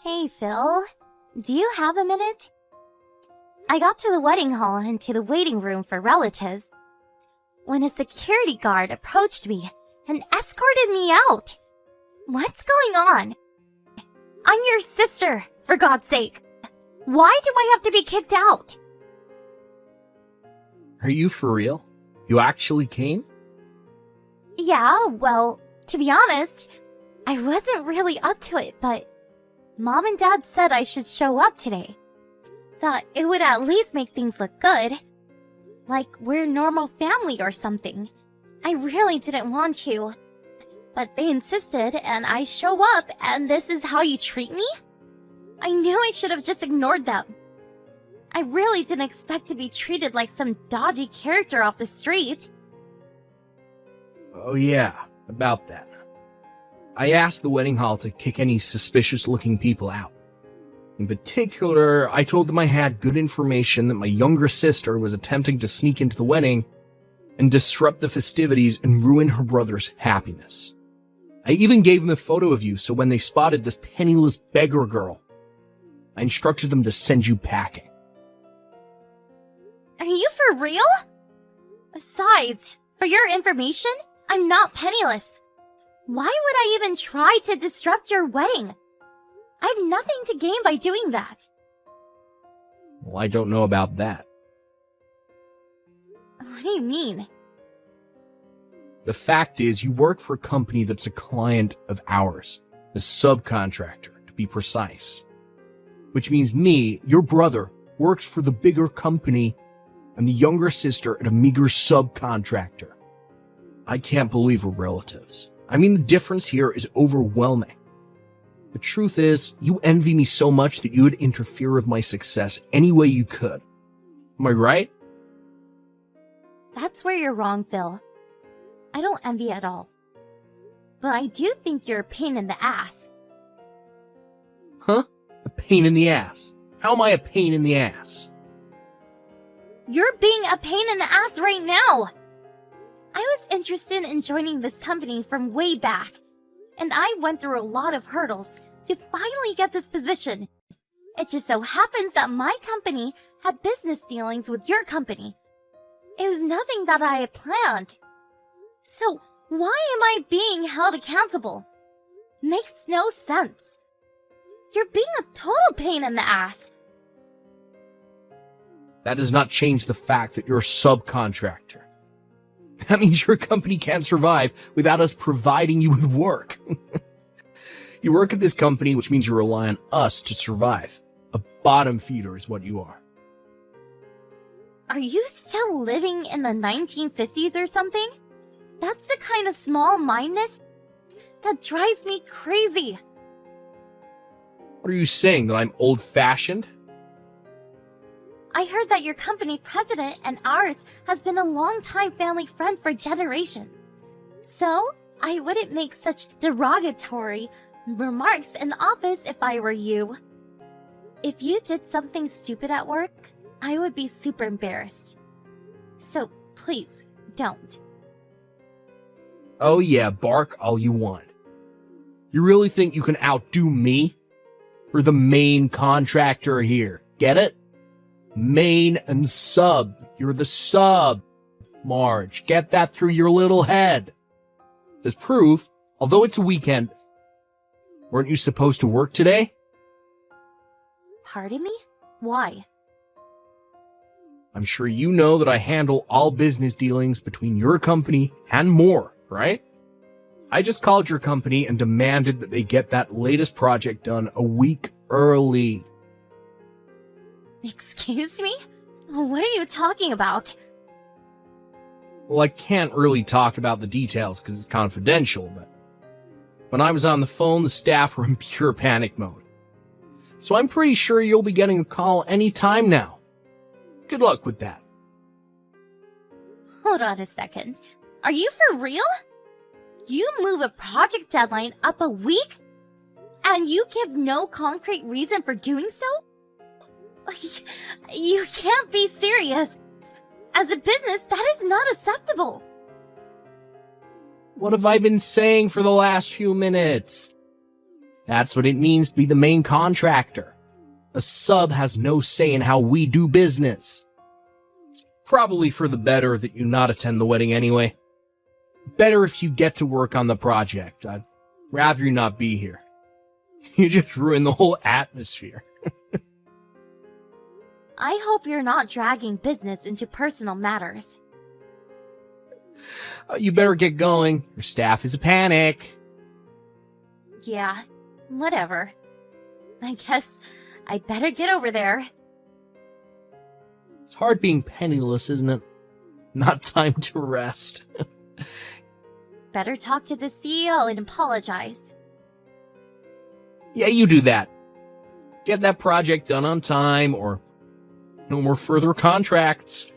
Hey, Phil. Do you have a minute? I got to the wedding hall and to the waiting room for relatives when a security guard approached me and escorted me out. What's going on? I'm your sister, for God's sake. Why do I have to be kicked out? Are you for real? You actually came? Yeah, well, to be honest, I wasn't really up to it, but Mom and Dad said I should show up today. Thought it would at least make things look good. Like we're a normal family or something. I really didn't want to. But they insisted and I show up and this is how you treat me? I knew I should have just ignored them. I really didn't expect to be treated like some dodgy character off the street. Oh yeah, about that. I asked the wedding hall to kick any suspicious-looking people out. In particular, I told them I had good information that my younger sister was attempting to sneak into the wedding and disrupt the festivities and ruin her brother's happiness. I even gave them a photo of you so when they spotted this penniless beggar girl, I instructed them to send you packing. Are you for real? Besides, for your information, I'm not penniless. Why would I even try to disrupt your wedding? I have nothing to gain by doing that. Well, I don't know about that. What do you mean? The fact is, you work for a company that's a client of ours, a subcontractor, to be precise. Which means me, your brother, works for the bigger company and the younger sister at a meager subcontractor. I can't believe we're relatives. I mean, the difference here is overwhelming. The truth is, you envy me so much that you would interfere with my success any way you could. Am I right? That's where you're wrong, Phil. I don't envy at all. But I do think you're a pain in the ass. Huh? A pain in the ass? How am I a pain in the ass? You're being a pain in the ass right now! I was interested in joining this company from way back, and I went through a lot of hurdles to finally get this position. It just so happens that my company had business dealings with your company. It was nothing that I had planned. So why am I being held accountable? Makes no sense. You're being a total pain in the ass. That does not change the fact that you're a subcontractor. That means your company can't survive without us providing you with work. You work at this company, which means you rely on us to survive. A bottom feeder is what you are. Are you still living in the 1950s or something? That's the kind of small-mindedness that drives me crazy. What are you saying, that I'm old-fashioned? I heard that your company president and ours has been a long-time family friend for generations. So, I wouldn't make such derogatory remarks in the office if I were you. If you did something stupid at work, I would be super embarrassed. So, please, don't. Oh yeah, bark all you want. You really think you can outdo me? We're the main contractor here, get it? Main and sub. You're the sub, Marge. Get that through your little head. As proof, although it's a weekend, weren't you supposed to work today? Pardon me? Why? I'm sure you know that I handle all business dealings between your company and more, right? I just called your company and demanded that they get that latest project done a week early. Excuse me? What are you talking about? Well, I can't really talk about the details because it's confidential, but when I was on the phone, the staff were in pure panic mode. So I'm pretty sure you'll be getting a call any time now. Good luck with that. Hold on a second. Are you for real? You move a project deadline up a week? And you give no concrete reason for doing so? You can't be serious. As a business, that is not acceptable. What have I been saying for the last few minutes? That's what it means to be the main contractor. A sub has no say in how we do business. It's probably for the better that you not attend the wedding anyway. Better if you get to work on the project. I'd rather you not be here. You just ruined the whole atmosphere. I hope you're not dragging business into personal matters. You better get going. Your staff is a panic. Yeah, whatever. I guess I better get over there. It's hard being penniless, isn't it? Not time to rest. Better talk to the CEO and apologize. Yeah, you do that. Get that project done on time, or no more further contracts.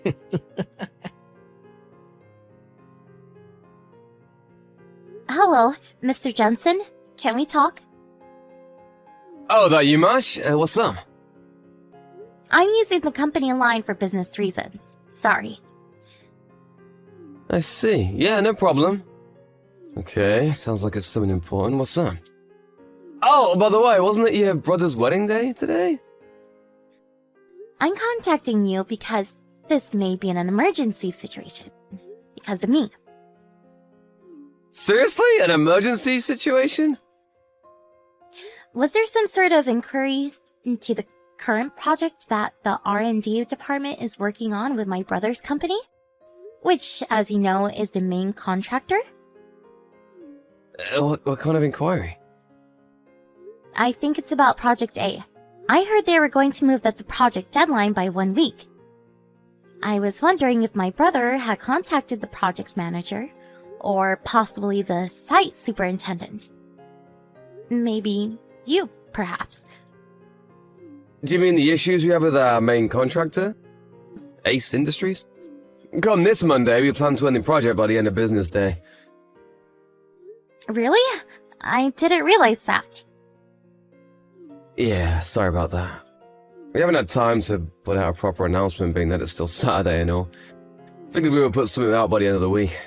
Hello, Mr. Jensen. Can we talk? Oh, that you, Mash? What's up? I'm using the company line for business reasons. Sorry. I see. Yeah, no problem. Okay, sounds like it's something important. What's up? Oh, by the way, wasn't it your brother's wedding day today? I'm contacting you because this may be an emergency situation. Because of me. Seriously? An emergency situation? Was there some sort of inquiry into the current project that the R&D department is working on with my brother's company? Which, as you know, is the main contractor? What kind of inquiry? I think it's about Project A. I heard they were going to move the project deadline by 1 week. I was wondering if my brother had contacted the project manager, or possibly the site superintendent. Maybe you, perhaps. Do you mean the issues we have with our main contractor? Ace Industries? Come this Monday, we plan to end the project by the end of business day. Really? I didn't realize that. Yeah, sorry about that. We haven't had time to put out a proper announcement, being that it's still Saturday and all. Figured we would put something out by the end of the week.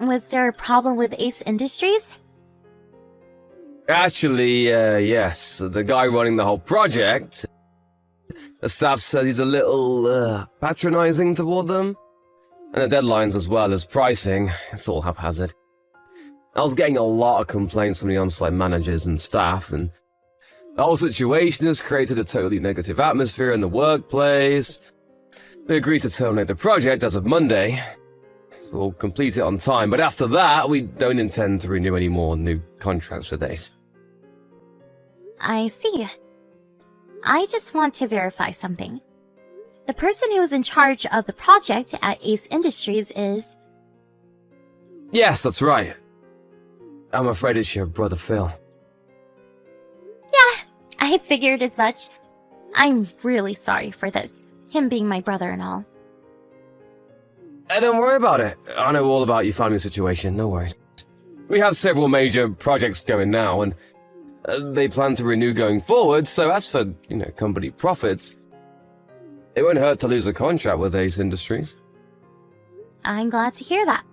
Was there a problem with Ace Industries? Actually, yes. The guy running the whole project, the staff says he's a little, patronizing toward them. And the deadlines as well as pricing, it's all haphazard. I was getting a lot of complaints from the on-site managers and staff, and the whole situation has created a totally negative atmosphere in the workplace. We agreed to terminate the project as of Monday. We'll complete it on time, but after that, we don't intend to renew any more new contracts with Ace. I see. I just want to verify something. The person who is in charge of the project at Ace Industries is... Yes, that's right. I'm afraid it's your brother Phil. Yeah, I figured as much. I'm really sorry for this, him being my brother and all. Don't worry about it. I know all about your family situation, no worries. We have several major projects going now, and they plan to renew going forward, so as for, company profits, it won't hurt to lose a contract with Ace Industries. I'm glad to hear that,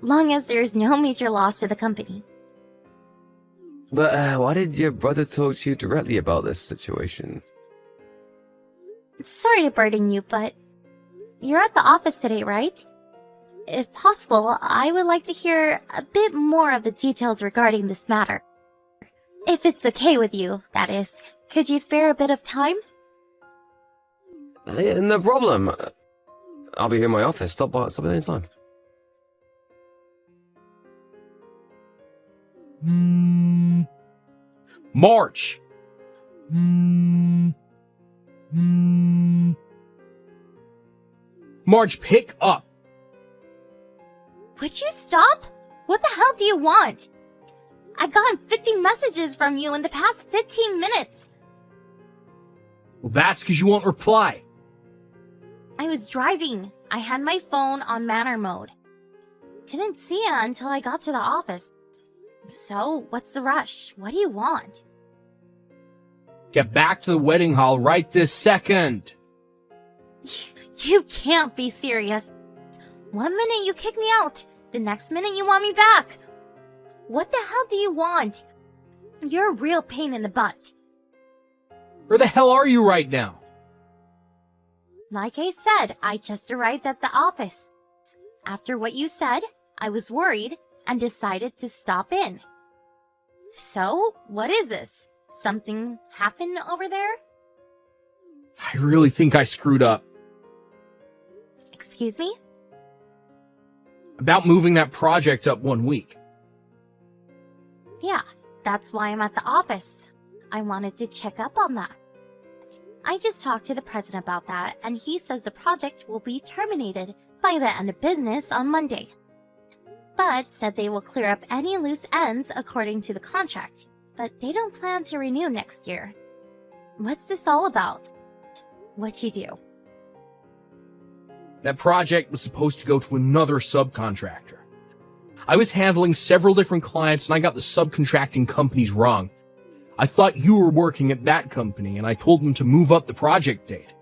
long as there's no major loss to the company. But why did your brother talk to you directly about this situation? Sorry to burden you, but you're at the office today, right? If possible, I would like to hear a bit more of the details regarding this matter. If it's okay with you, that is. Could you spare a bit of time? No problem. I'll be here in my office. Stop at any time. March! March, pick up! Would you stop? What the hell do you want? I've gotten 50 messages from you in the past 15 minutes. Well, that's because you won't reply. I was driving. I had my phone on manner mode. Didn't see it until I got to the office. So, what's the rush? What do you want? Get back to the wedding hall right this second. You can't be serious. 1 minute you kick me out. The next minute you want me back. What the hell do you want? You're a real pain in the butt. Where the hell are you right now? Like I said, I just arrived at the office. After what you said, I was worried and decided to stop in. So, what is this? Something happened over there? I really think I screwed up. Excuse me? About moving that project up 1 week. Yeah, that's why I'm at the office. I wanted to check up on that. I just talked to the president about that, and he says the project will be terminated by the end of business on Monday. But said they will clear up any loose ends according to the contract, but they don't plan to renew next year. What's this all about? What'd you do? That project was supposed to go to another subcontractor. I was handling several different clients and I got the subcontracting companies wrong. I thought you were working at that company and I told them to move up the project date.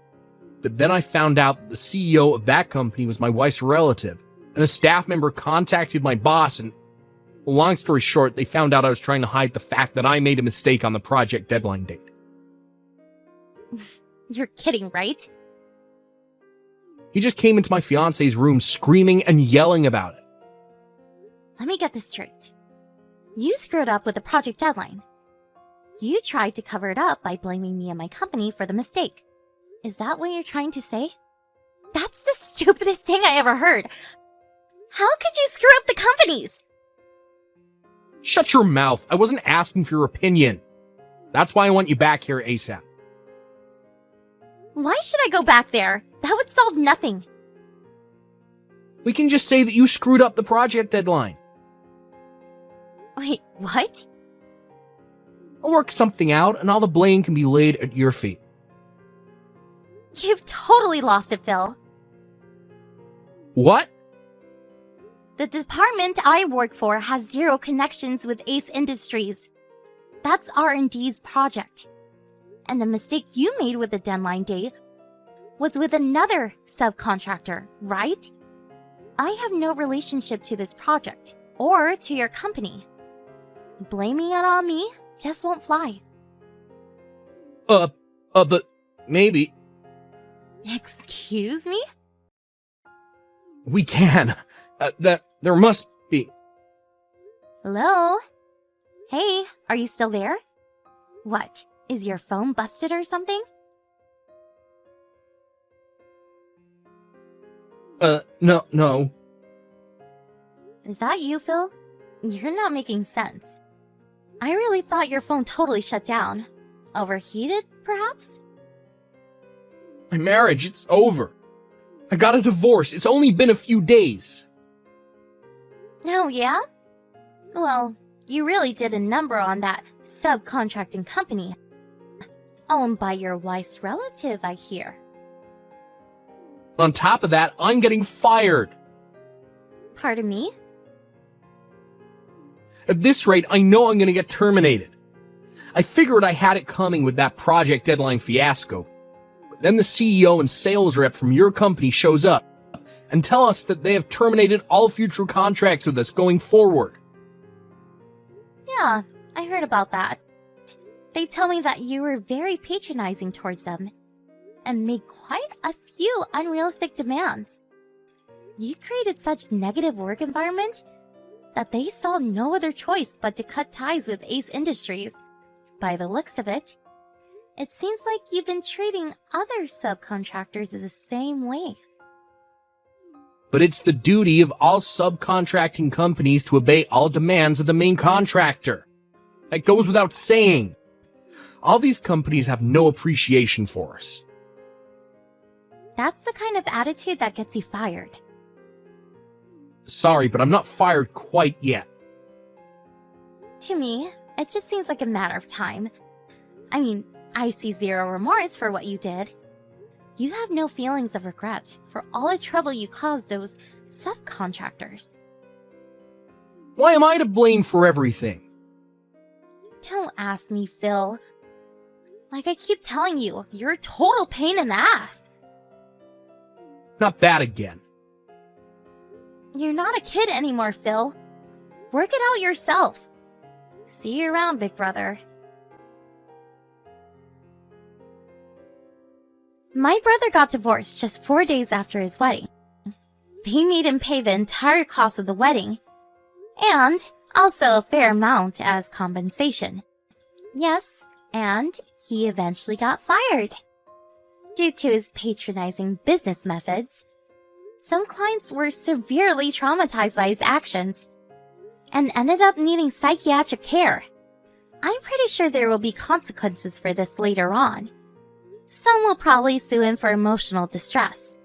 But then I found out that the CEO of that company was my wife's relative, and a staff member contacted my boss, and long story short, they found out I was trying to hide the fact that I made a mistake on the project deadline date. You're kidding, right? He just came into my fiance's room screaming and yelling about it. Let me get this straight. You screwed up with the project deadline. You tried to cover it up by blaming me and my company for the mistake. Is that what you're trying to say? That's the stupidest thing I ever heard. How could you screw up the companies? Shut your mouth. I wasn't asking for your opinion. That's why I want you back here ASAP. Why should I go back there? That would solve nothing. We can just say that you screwed up the project deadline. Wait, what? I'll work something out and all the blame can be laid at your feet. You've totally lost it, Phil. What? The department I work for has zero connections with Ace Industries. That's R&D's project. And the mistake you made with the deadline date was with another subcontractor, right? I have no relationship to this project or to your company. Blaming it on me just won't fly. But maybe. Excuse me? We can. There must be. Hello? Hey, are you still there? What, is your phone busted or something? No. Is that you, Phil? You're not making sense. I really thought your phone totally shut down. Overheated, perhaps? My marriage, it's over. I got a divorce. It's only been a few days. Oh, yeah? Well, you really did a number on that subcontracting company. Owned by your wife's relative, I hear. On top of that, I'm getting fired. Pardon me? At this rate, I know I'm going to get terminated. I figured I had it coming with that project deadline fiasco. But then the CEO and sales rep from your company shows up and tell us that they have terminated all future contracts with us going forward. Yeah, I heard about that. They tell me that you were very patronizing towards them and made quite a few unrealistic demands. You created such negative work environment that they saw no other choice but to cut ties with Ace Industries. By the looks of it, it seems like you've been treating other subcontractors the same way. But it's the duty of all subcontracting companies to obey all demands of the main contractor. That goes without saying. All these companies have no appreciation for us. That's the kind of attitude that gets you fired. Sorry, but I'm not fired quite yet. To me, it just seems like a matter of time. I mean, I see zero remorse for what you did. You have no feelings of regret for all the trouble you caused those subcontractors. Why am I to blame for everything? Don't ask me, Phil. Like I keep telling you, you're a total pain in the ass. Not that again. You're not a kid anymore, Phil. Work it out yourself. See you around, big brother. My brother got divorced just 4 days after his wedding. They made him pay the entire cost of the wedding, and also a fair amount as compensation. Yes, and he eventually got fired. Due to his patronizing business methods, some clients were severely traumatized by his actions and ended up needing psychiatric care. I'm pretty sure there will be consequences for this later on. Some will probably sue him for emotional distress.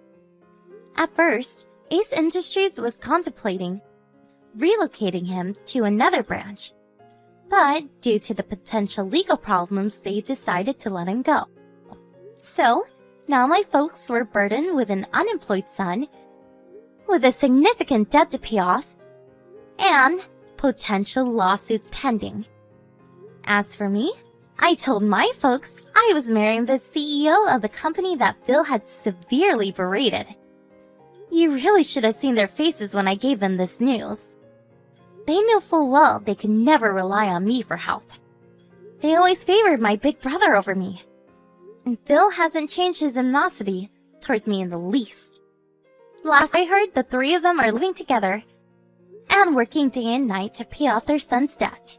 At first, Ace Industries was contemplating relocating him to another branch, but due to the potential legal problems, they decided to let him go. So, now my folks were burdened with an unemployed son, with a significant debt to pay off, and potential lawsuits pending. As for me, I told my folks I was marrying the CEO of the company that Phil had severely berated. You really should have seen their faces when I gave them this news. They knew full well they could never rely on me for help. They always favored my big brother over me. And Phil hasn't changed his animosity towards me in the least. Last I heard, the three of them are living together and working day and night to pay off their son's debt.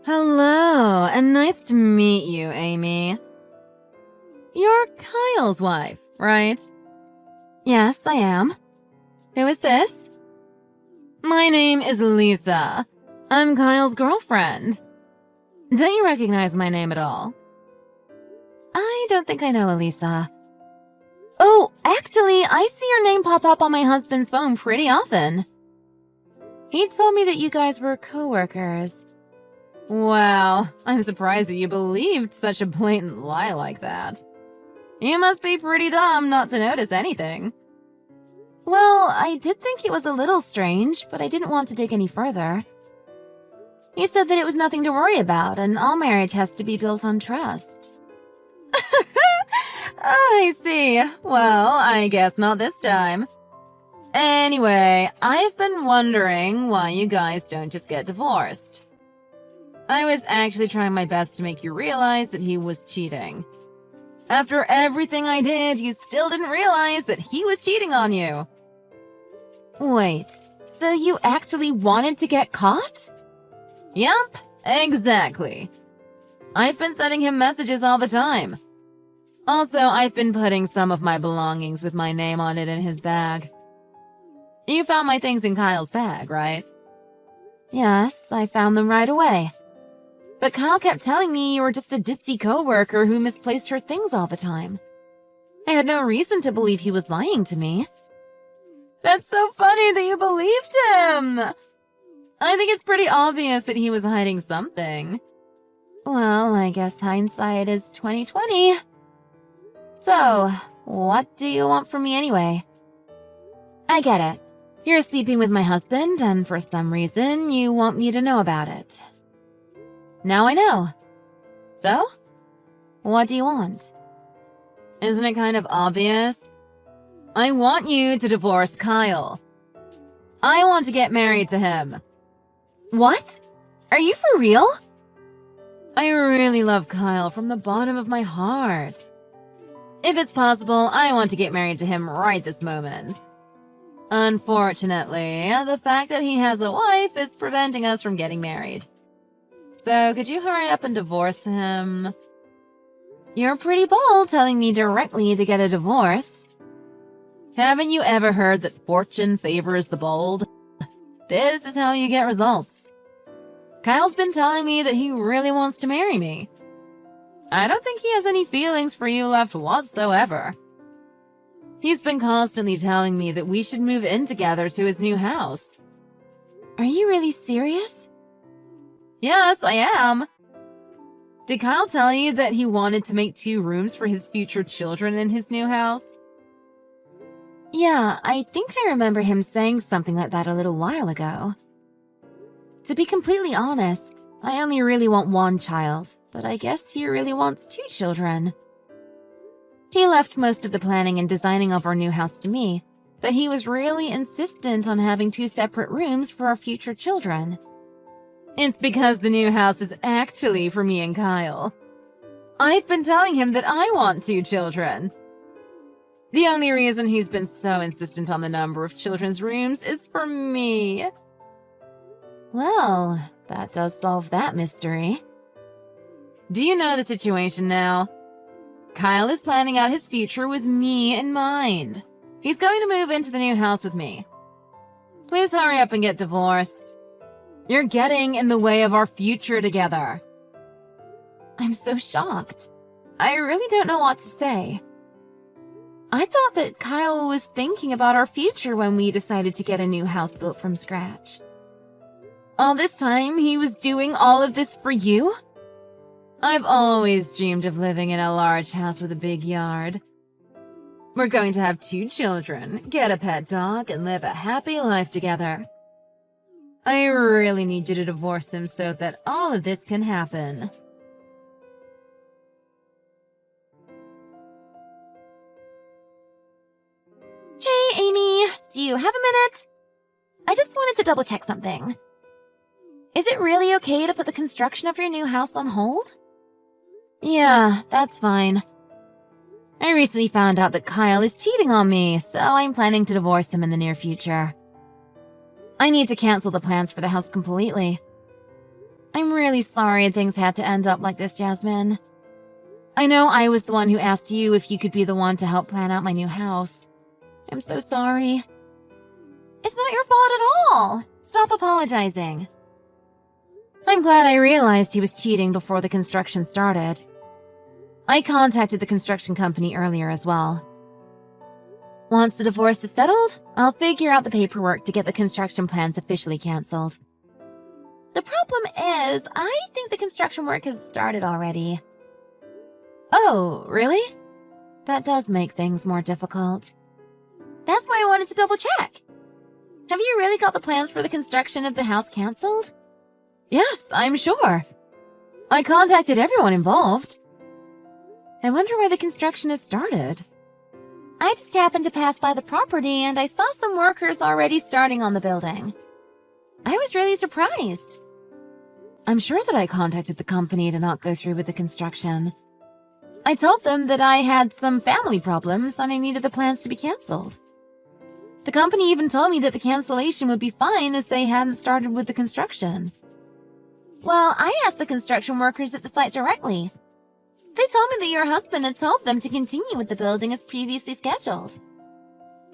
Hello, and nice to meet you, Amy. You're Kyle's wife, right? Yes, I am. Who is this? My name is Lisa. I'm Kyle's girlfriend. Don't you recognize my name at all? I don't think I know Elisa. Oh, actually, I see your name pop up on my husband's phone pretty often. He told me that you guys were co-workers. Wow, I'm surprised that you believed such a blatant lie like that. You must be pretty dumb not to notice anything. Well, I did think it was a little strange, but I didn't want to dig any further. He said that it was nothing to worry about, and all marriage has to be built on trust. I see. Well, I guess not this time. Anyway, I've been wondering why you guys don't just get divorced. I was actually trying my best to make you realize that he was cheating. After everything I did, you still didn't realize that he was cheating on you. Wait, so you actually wanted to get caught? Yup, exactly. I've been sending him messages all the time. Also, I've been putting some of my belongings with my name on it in his bag. You found my things in Kyle's bag, right? Yes, I found them right away. But Kyle kept telling me you were just a ditzy coworker who misplaced her things all the time. I had no reason to believe he was lying to me. That's so funny that you believed him! I think it's pretty obvious that he was hiding something. Well, I guess hindsight is 20/20. So, what do you want from me anyway? I get it. You're sleeping with my husband, and for some reason, you want me to know about it. Now I know. So? What do you want? Isn't it kind of obvious? I want you to divorce Kyle. I want to get married to him. What? Are you for real? I really love Kyle from the bottom of my heart. If it's possible, I want to get married to him right this moment. Unfortunately, the fact that he has a wife is preventing us from getting married. So, could you hurry up and divorce him? You're pretty bold telling me directly to get a divorce. Haven't you ever heard that fortune favors the bold? This is how you get results. Kyle's been telling me that he really wants to marry me. I don't think he has any feelings for you left whatsoever. He's been constantly telling me that we should move in together to his new house. Are you really serious? Yes, I am. Did Kyle tell you that he wanted to make 2 rooms for his future children in his new house? Yeah, I think I remember him saying something like that a little while ago. To be completely honest, I only really want 1 child, but I guess he really wants 2 children. He left most of the planning and designing of our new house to me, but he was really insistent on having 2 separate rooms for our future children. It's because the new house is actually for me and Kyle. I've been telling him that I want 2 children. The only reason he's been so insistent on the number of children's rooms is for me. Well, that does solve that mystery. Do you know the situation now? Kyle is planning out his future with me in mind. He's going to move into the new house with me. Please hurry up and get divorced. You're getting in the way of our future together. I'm so shocked. I really don't know what to say. I thought that Kyle was thinking about our future when we decided to get a new house built from scratch. All this time, he was doing all of this for you? I've always dreamed of living in a large house with a big yard. We're going to have 2 children, get a pet dog, and live a happy life together. I really need you to divorce him so that all of this can happen. Hey, Amy, do you have a minute? I just wanted to double check something. Is it really okay to put the construction of your new house on hold? Yeah, that's fine. I recently found out that Kyle is cheating on me, so I'm planning to divorce him in the near future. I need to cancel the plans for the house completely. I'm really sorry things had to end up like this, Jasmine. I know I was the one who asked you if you could be the one to help plan out my new house. I'm so sorry. It's not your fault at all. Stop apologizing. I'm glad I realized he was cheating before the construction started. I contacted the construction company earlier as well. Once the divorce is settled, I'll figure out the paperwork to get the construction plans officially canceled. The problem is, I think the construction work has started already. Oh, really? That does make things more difficult. That's why I wanted to double check. Have you really got the plans for the construction of the house canceled? Yes, I'm sure. I contacted everyone involved. I wonder why the construction has started. I just happened to pass by the property and I saw some workers already starting on the building. I was really surprised. I'm sure that I contacted the company to not go through with the construction. I told them that I had some family problems and I needed the plans to be canceled. The company even told me that the cancellation would be fine as they hadn't started with the construction. Well, I asked the construction workers at the site directly. They told me that your husband had told them to continue with the building as previously scheduled.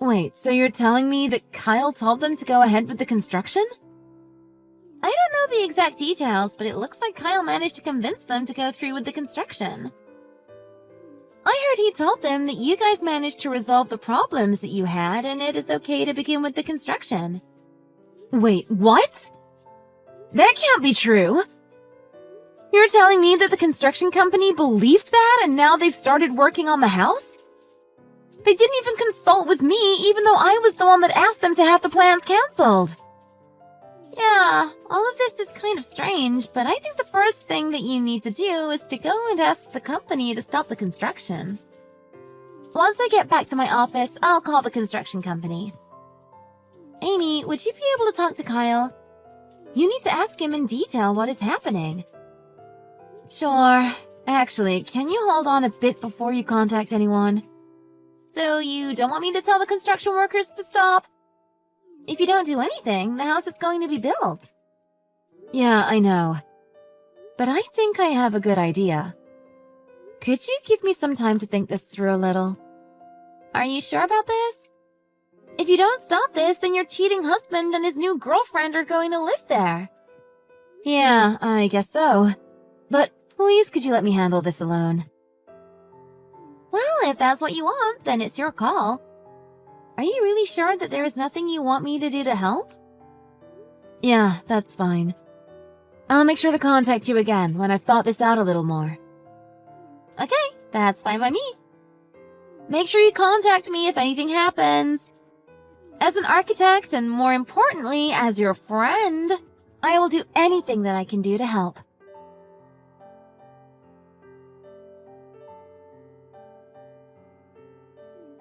Wait, so you're telling me that Kyle told them to go ahead with the construction? I don't know the exact details, but it looks like Kyle managed to convince them to go through with the construction. I heard he told them that you guys managed to resolve the problems that you had and it is okay to begin with the construction. Wait, what? That can't be true. You're telling me that the construction company believed that and now they've started working on the house? They didn't even consult with me, even though I was the one that asked them to have the plans canceled. Yeah, all of this is kind of strange, but I think the first thing that you need to do is to go and ask the company to stop the construction. Once I get back to my office, I'll call the construction company. Amy, would you be able to talk to Kyle? You need to ask him in detail what is happening. Sure. Actually, can you hold on a bit before you contact anyone? So you don't want me to tell the construction workers to stop? If you don't do anything, the house is going to be built. Yeah, I know. But I think I have a good idea. Could you give me some time to think this through a little? Are you sure about this? If you don't stop this, then your cheating husband and his new girlfriend are going to live there. Yeah, I guess so. But please could you let me handle this alone? Well, if that's what you want, then it's your call. Are you really sure that there is nothing you want me to do to help? Yeah, that's fine. I'll make sure to contact you again when I've thought this out a little more. Okay, that's fine by me. Make sure you contact me if anything happens. As an architect, and more importantly, as your friend, I will do anything that I can do to help.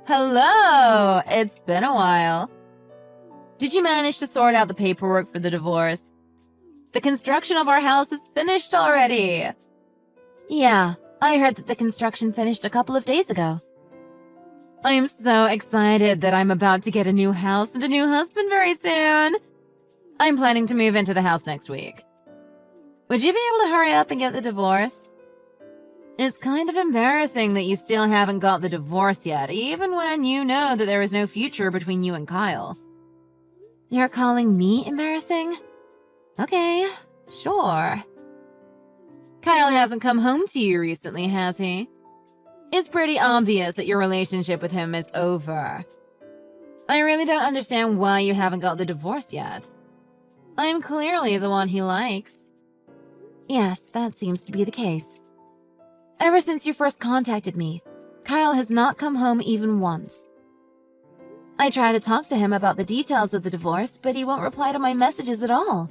Hello! It's been a while. Did you manage to sort out the paperwork for the divorce? The construction of our house is finished already. Yeah, I heard that the construction finished a couple of days ago. I am so excited that I'm about to get a new house and a new husband very soon. I'm planning to move into the house next week. Would you be able to hurry up and get the divorce? It's kind of embarrassing that you still haven't got the divorce yet, even when you know that there is no future between you and Kyle. You're calling me embarrassing? Okay, sure. Kyle hasn't come home to you recently, has he? It's pretty obvious that your relationship with him is over. I really don't understand why you haven't got the divorce yet. I'm clearly the one he likes. Yes, that seems to be the case. Ever since you first contacted me, Kyle has not come home even once. I try to talk to him about the details of the divorce, but he won't reply to my messages at all.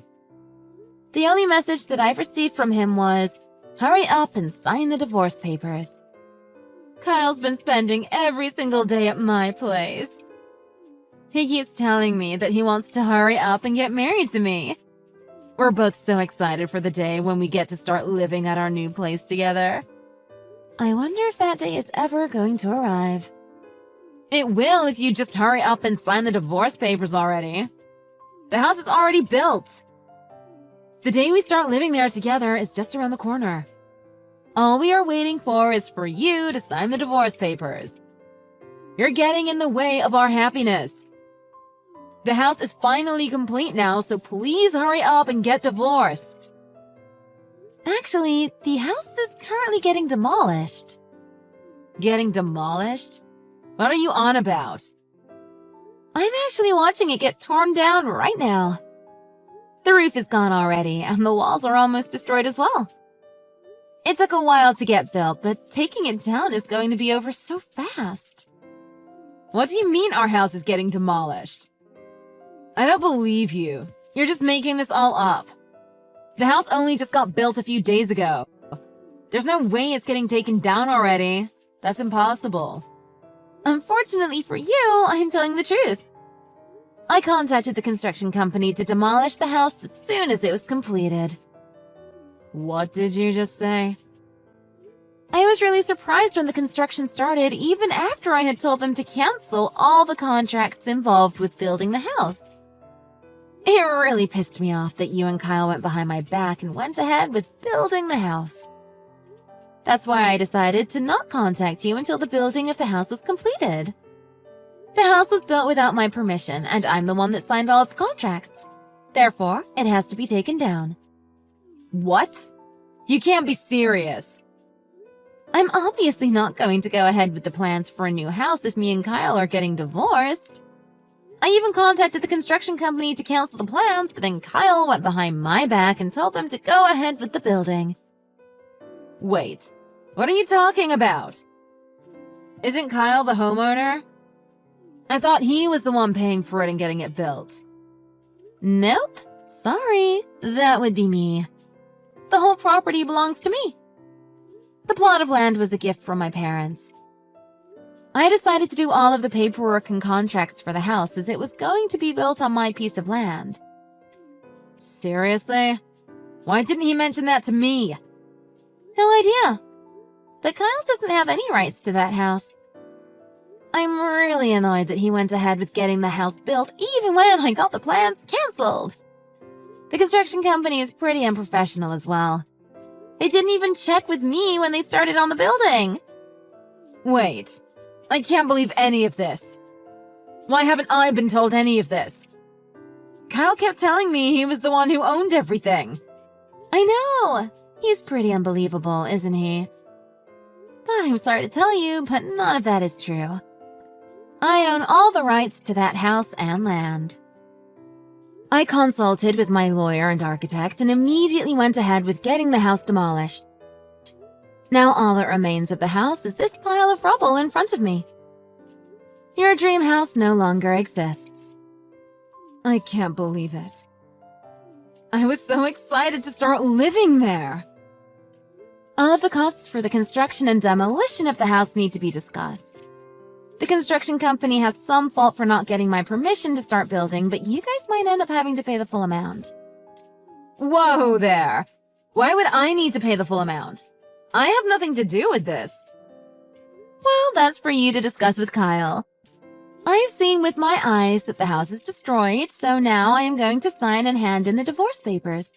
The only message that I've received from him was, "Hurry up and sign the divorce papers." Kyle's been spending every single day at my place. He keeps telling me that he wants to hurry up and get married to me. We're both so excited for the day when we get to start living at our new place together. I wonder if that day is ever going to arrive. It will if you just hurry up and sign the divorce papers already. The house is already built. The day we start living there together is just around the corner. All we are waiting for is for you to sign the divorce papers. You're getting in the way of our happiness. The house is finally complete now, so please hurry up and get divorced. Actually, the house is currently getting demolished. Getting demolished? What are you on about? I'm actually watching it get torn down right now. The roof is gone already, and the walls are almost destroyed as well. It took a while to get built, but taking it down is going to be over so fast. What do you mean our house is getting demolished? I don't believe you. You're just making this all up. The house only just got built a few days ago. There's no way it's getting taken down already. That's impossible. Unfortunately for you, I'm telling the truth. I contacted the construction company to demolish the house as soon as it was completed. What did you just say? I was really surprised when the construction started, even after I had told them to cancel all the contracts involved with building the house. It really pissed me off that you and Kyle went behind my back and went ahead with building the house. That's why I decided to not contact you until the building of the house was completed. The house was built without my permission, and I'm the one that signed all of the contracts. Therefore, it has to be taken down. What? You can't be serious. I'm obviously not going to go ahead with the plans for a new house if me and Kyle are getting divorced. I even contacted the construction company to cancel the plans, but then Kyle went behind my back and told them to go ahead with the building. Wait, what are you talking about? Isn't Kyle the homeowner? I thought he was the one paying for it and getting it built. Nope, sorry, that would be me. The whole property belongs to me. The plot of land was a gift from my parents. I decided to do all of the paperwork and contracts for the house as it was going to be built on my piece of land. Seriously? Why didn't he mention that to me? No idea. But Kyle doesn't have any rights to that house. I'm really annoyed that he went ahead with getting the house built even when I got the plans canceled. The construction company is pretty unprofessional as well. They didn't even check with me when they started on the building. Wait, I can't believe any of this. Why haven't I been told any of this? Kyle kept telling me he was the one who owned everything. I know. He's pretty unbelievable, isn't he? But I'm sorry to tell you, but none of that is true. I own all the rights to that house and land. I consulted with my lawyer and architect and immediately went ahead with getting the house demolished. Now all that remains of the house is this pile of rubble in front of me. Your dream house no longer exists. I can't believe it. I was so excited to start living there. All of the costs for the construction and demolition of the house need to be discussed. The construction company has some fault for not getting my permission to start building, but you guys might end up having to pay the full amount. Whoa there! Why would I need to pay the full amount? I have nothing to do with this. Well, that's for you to discuss with Kyle. I've seen with my eyes that the house is destroyed, so now I am going to sign and hand in the divorce papers.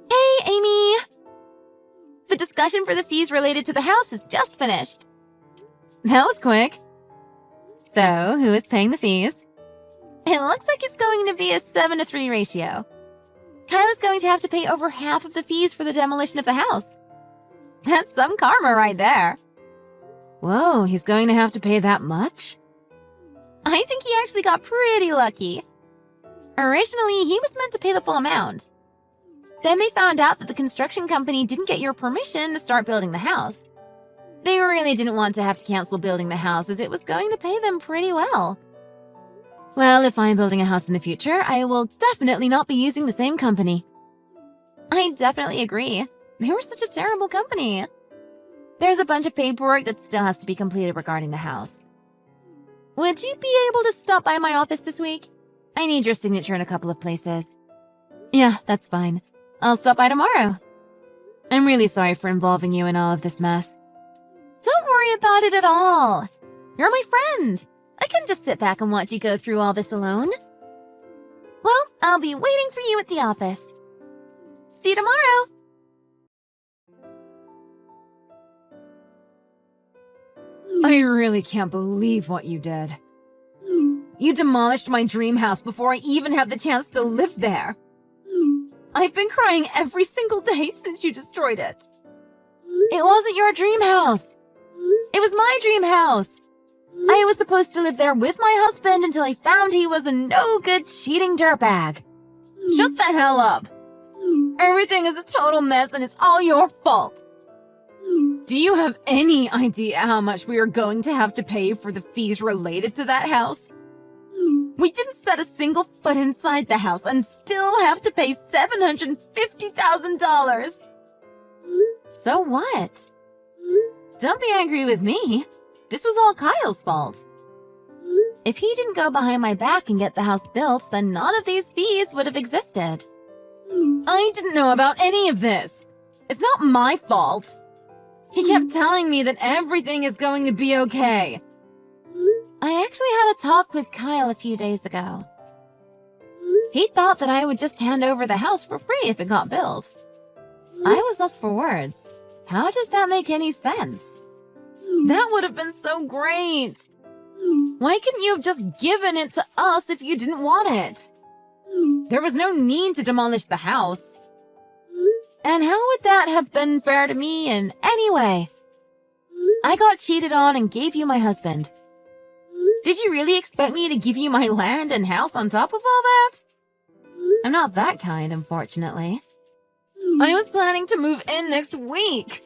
Hey, Amy! The discussion for the fees related to the house is just finished. That was quick. So, who is paying the fees? It looks like it's going to be a 7-to-3 ratio. Kyle is going to have to pay over half of the fees for the demolition of the house. That's some karma right there. Whoa, he's going to have to pay that much? I think he actually got pretty lucky. Originally, he was meant to pay the full amount. Then they found out that the construction company didn't get your permission to start building the house. They really didn't want to have to cancel building the house as it was going to pay them pretty well. Well, if I'm building a house in the future, I will definitely not be using the same company. I definitely agree. They were such a terrible company. There's a bunch of paperwork that still has to be completed regarding the house. Would you be able to stop by my office this week? I need your signature in a couple of places. Yeah, that's fine. I'll stop by tomorrow. I'm really sorry for involving you in all of this mess. Don't worry about it at all. You're my friend. I couldn't just sit back and watch you go through all this alone. Well, I'll be waiting for you at the office. See you tomorrow. I really can't believe what you did. You demolished my dream house before I even had the chance to live there. I've been crying every single day since you destroyed it. It wasn't your dream house. It was my dream house. I was supposed to live there with my husband until I found he was a no-good cheating dirtbag. Shut the hell up. Everything is a total mess and it's all your fault. Do you have any idea how much we are going to have to pay for the fees related to that house? We didn't set a single foot inside the house and still have to pay $750,000. So what? Don't be angry with me. This was all Kyle's fault. If he didn't go behind my back and get the house built, then none of these fees would have existed. I didn't know about any of this. It's not my fault. He kept telling me that everything is going to be okay. I actually had a talk with Kyle a few days ago. He thought that I would just hand over the house for free if it got built. I was lost for words. How does that make any sense? That would have been so great. Why couldn't you have just given it to us if you didn't want it? There was no need to demolish the house. And how would that have been fair to me in any way? I got cheated on and gave you my husband. Did you really expect me to give you my land and house on top of all that? I'm not that kind, unfortunately. I was planning to move in next week.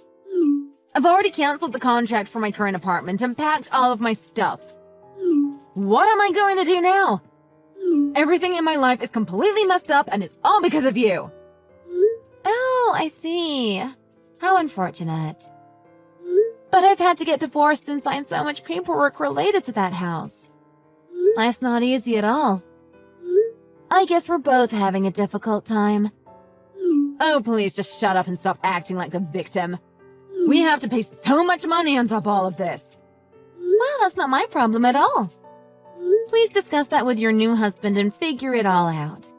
I've already canceled the contract for my current apartment and packed all of my stuff. What am I going to do now? Everything in my life is completely messed up and it's all because of you. Oh, I see. How unfortunate. But I've had to get divorced and sign so much paperwork related to that house. Life's not easy at all. I guess we're both having a difficult time. Oh, please just shut up and stop acting like the victim. We have to pay so much money on top of all of this. Well, that's not my problem at all. Please discuss that with your new husband and figure it all out.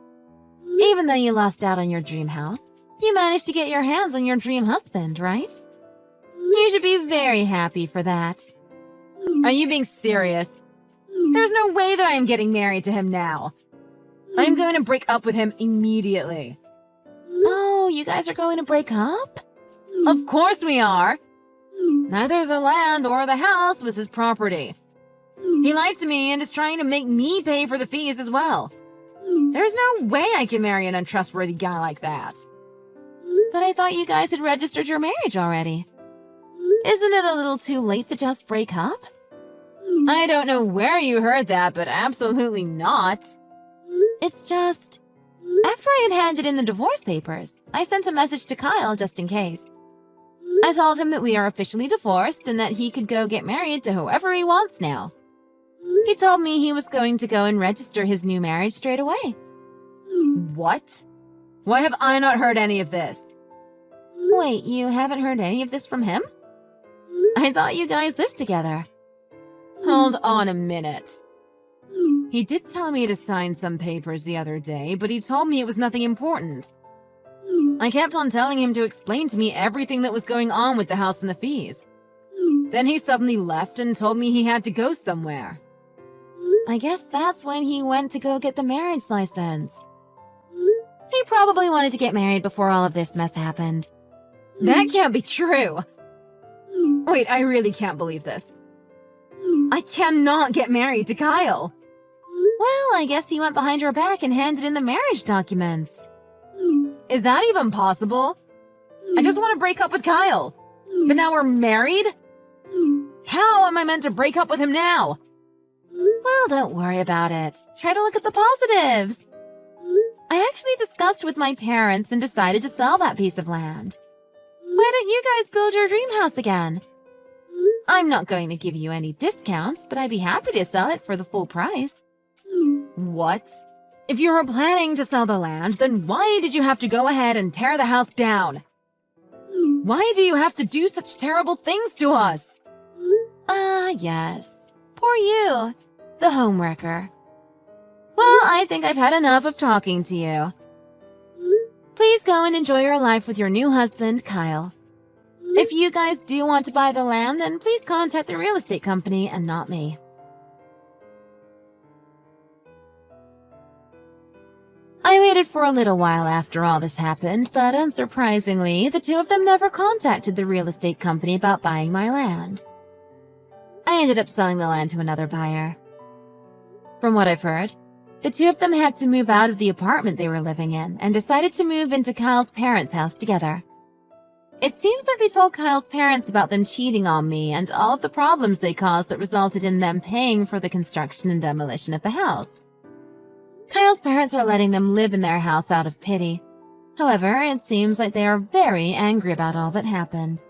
Even though you lost out on your dream house, you managed to get your hands on your dream husband, right? You should be very happy for that. Are you being serious? There's no way that I am getting married to him now. I'm going to break up with him immediately. Oh, you guys are going to break up? Of course we are. Neither the land or the house was his property. He lied to me and is trying to make me pay for the fees as well. There's no way I can marry an untrustworthy guy like that. But I thought you guys had registered your marriage already. Isn't it a little too late to just break up? I don't know where you heard that, but absolutely not. It's just... After I had handed in the divorce papers, I sent a message to Kyle just in case. I told him that we are officially divorced and that he could go get married to whoever he wants now. He told me he was going to go and register his new marriage straight away. What? Why have I not heard any of this? Wait, you haven't heard any of this from him? I thought you guys lived together. Hold on a minute. He did tell me to sign some papers the other day, but he told me it was nothing important. I kept on telling him to explain to me everything that was going on with the house and the fees. Then he suddenly left and told me he had to go somewhere. I guess that's when he went to go get the marriage license. He probably wanted to get married before all of this mess happened. That can't be true. Wait, I really can't believe this. I cannot get married to Kyle. Well, I guess he went behind her back and handed in the marriage documents. Is that even possible? I just want to break up with Kyle. But now we're married? How am I meant to break up with him now? Well, don't worry about it. Try to look at the positives. I actually discussed with my parents and decided to sell that piece of land. Why don't you guys build your dream house again? I'm not going to give you any discounts, but I'd be happy to sell it for the full price. What? If you were planning to sell the land, then why did you have to go ahead and tear the house down? Why do you have to do such terrible things to us? Yes. Poor you, the homewrecker. Well, I think I've had enough of talking to you. Please go and enjoy your life with your new husband, Kyle. If you guys do want to buy the land, then please contact the real estate company and not me. I waited for a little while after all this happened, but unsurprisingly, the two of them never contacted the real estate company about buying my land. I ended up selling the land to another buyer. From what I've heard, the two of them had to move out of the apartment they were living in and decided to move into Kyle's parents' house together. It seems like they told Kyle's parents about them cheating on me and all of the problems they caused that resulted in them paying for the construction and demolition of the house. Kyle's parents are letting them live in their house out of pity. However, it seems like they are very angry about all that happened.